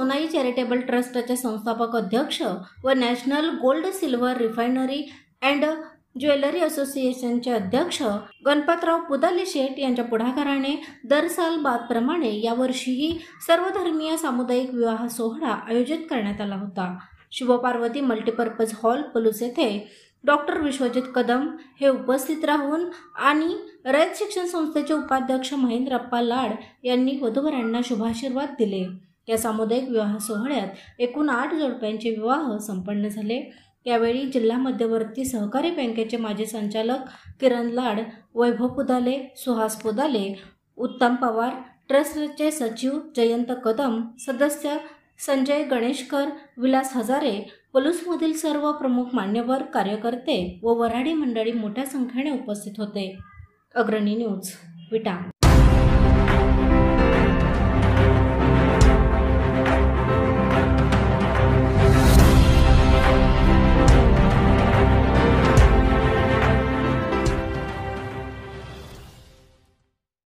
Sonai charitable ट्रस्टचे संस्थापक अध्यक्ष व national gold silver refinery and jewellery असोसिएशनचे अध्यक्ष गणपतराव पुदाले शेठ यांच्या पुढाकाराने दर सालबादप्रमाणे यावर्षीही सर्वधर्मीय सामुदायिक विवाह सोहळा आयोजित करण्यात आला होता। शिवपार्वती मल्टीपर्पज हॉल पलूस येथे डॉक्टर विश्वजित कदम हे उपस्थित राहून आणि रयत शिक्षण संस्थेचे उपाध्यक्ष महेंद्रप्पा लाड यांनी वधूवरांना शुभाशीर्वाद दिले। या सामुदायिक विवाह सोहळ्यात एकूण 8 जोडप्यांचे विवाह संपन्न झाले। यावेळी जिल्हा मध्यवर्ती सहकारी बँकेचे माजी संचालक किरण लाड, वैभव पुदाले, सुहास पुदाले, उत्तम पवार, ट्रस्टचे सचिव जयंत कदम, सदस्य संजय गणेशकर, विलास हजारे, पलूसमधील सर्व प्रमुख मान्यवर, कार्यकर्ते व वऱ्हाडी मंडळी मोठ्या संख्येने उपस्थित होते। अग्रणी न्यूज, विटा।